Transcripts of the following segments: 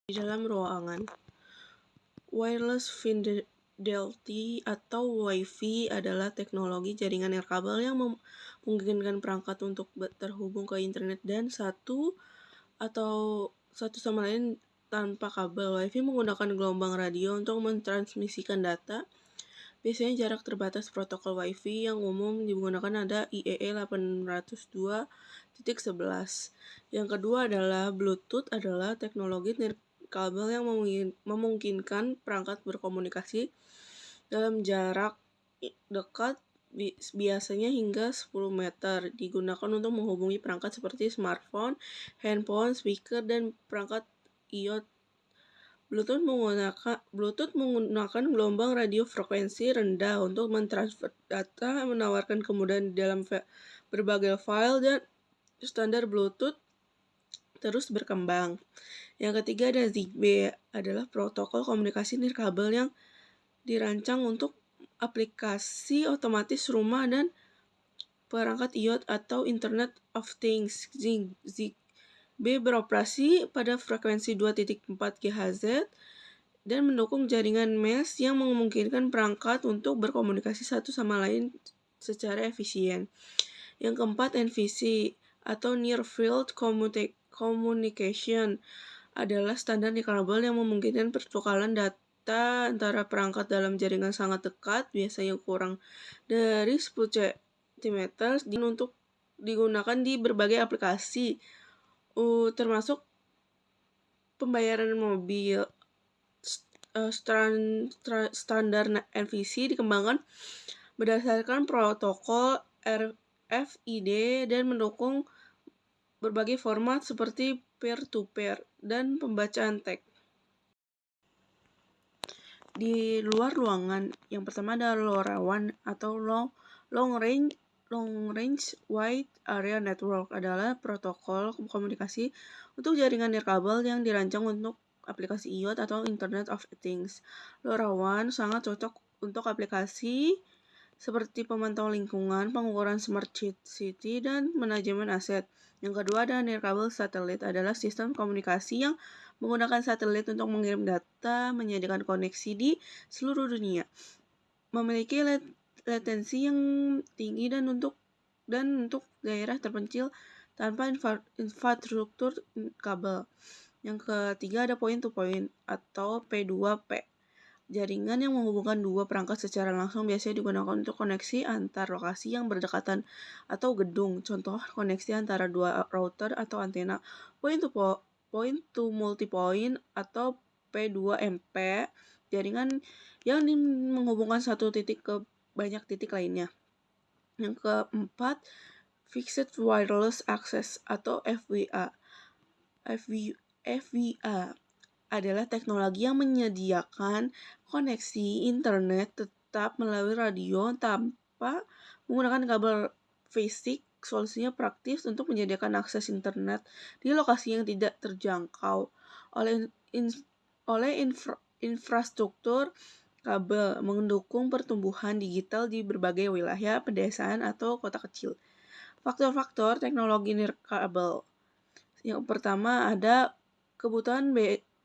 di dalam ruangan. Wireless Fidelity atau Wi-Fi adalah teknologi jaringan nirkabel yang memungkinkan perangkat untuk terhubung ke internet dan satu sama lain tanpa kabel. Wi-Fi menggunakan gelombang radio untuk mentransmisikan data. Biasanya jarak terbatas. Protokol Wi-Fi yang umum digunakan ada IEEE 802.11. Yang kedua adalah Bluetooth adalah teknologi nirkabel yang memungkinkan perangkat berkomunikasi dalam jarak dekat, biasanya hingga 10 meter, digunakan untuk menghubungi perangkat seperti smartphone, handphone, speaker, dan perangkat iOS. Bluetooth menggunakan gelombang radio frekuensi rendah untuk mentransfer data, menawarkan kemudahan di dalam berbagai file, dan standar Bluetooth terus berkembang. Yang ketiga ada Zigbee, adalah protokol komunikasi nirkabel yang dirancang untuk aplikasi otomatis rumah dan perangkat IoT atau Internet of Things. Zigbee beroperasi pada frekuensi 2.4 GHz dan mendukung jaringan mesh yang memungkinkan perangkat untuk berkomunikasi satu sama lain secara efisien. Yang keempat, NFC atau Near Field Communication adalah standar nirkabel yang memungkinkan pertukaran data antara perangkat dalam jaringan sangat dekat, biasanya kurang dari 10 cm, dan untuk digunakan di berbagai aplikasi, termasuk pembayaran mobil. Standar NFC dikembangkan berdasarkan protokol RFID dan mendukung berbagai format seperti peer-to-peer dan pembacaan teks. Di luar ruangan, yang pertama ada LoRaWAN atau Long Range Wide Area Network, adalah protokol komunikasi untuk jaringan nirkabel yang dirancang untuk aplikasi IoT atau Internet of Things. LoRaWAN sangat cocok untuk aplikasi seperti pemantauan lingkungan, pengukuran smart city, dan manajemen aset. Yang kedua ada nirkabel satelit, adalah sistem komunikasi yang menggunakan satelit untuk mengirim data, menyediakan koneksi di seluruh dunia, memiliki latensi yang tinggi dan untuk daerah terpencil tanpa infrastruktur kabel. Yang ketiga ada point-to-point atau P2P, jaringan yang menghubungkan dua perangkat secara langsung, biasanya digunakan untuk koneksi antar lokasi yang berdekatan atau gedung. Contoh koneksi antara dua router atau antena. Point-to-multipoint atau P2MP, jaringan yang menghubungkan satu titik ke banyak titik lainnya. Yang keempat, Fixed Wireless Access atau FWA. FWA adalah teknologi yang menyediakan koneksi internet tetap melalui radio tanpa menggunakan kabel fisik. Solusinya praktis untuk menyediakan akses internet di lokasi yang tidak terjangkau oleh infrastruktur kabel, mendukung pertumbuhan digital di berbagai wilayah pedesaan atau kota kecil. Faktor-faktor teknologi nirkabel. Yang pertama ada kebutuhan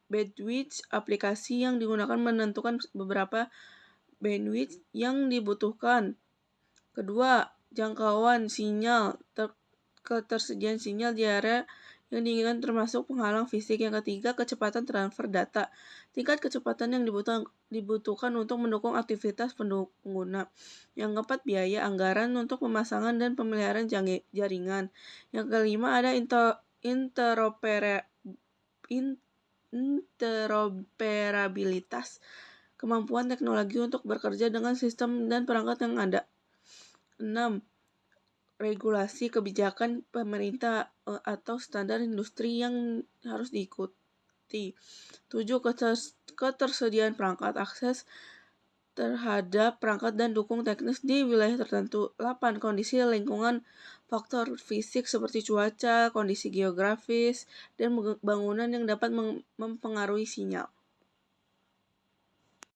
bandwidth. Aplikasi yang digunakan menentukan beberapa bandwidth yang dibutuhkan. Kedua, jangkauan sinyal. Ketersediaan sinyal di area yang diinginkan termasuk penghalang fisik. Yang ketiga, kecepatan transfer data. Tingkat kecepatan yang dibutuhkan untuk mendukung aktivitas pengguna. Yang keempat, biaya anggaran untuk pemasangan dan pemeliharaan jaringan. Yang kelima ada interoperabilitas, kemampuan teknologi untuk bekerja dengan sistem dan perangkat yang ada. 6. Regulasi kebijakan pemerintah atau standar industri yang harus diikuti. 7. Ketersediaan perangkat, akses terhadap perangkat dan dukung teknis di wilayah tertentu. 8. Kondisi lingkungan, faktor fisik seperti cuaca, kondisi geografis, dan bangunan yang dapat mempengaruhi sinyal.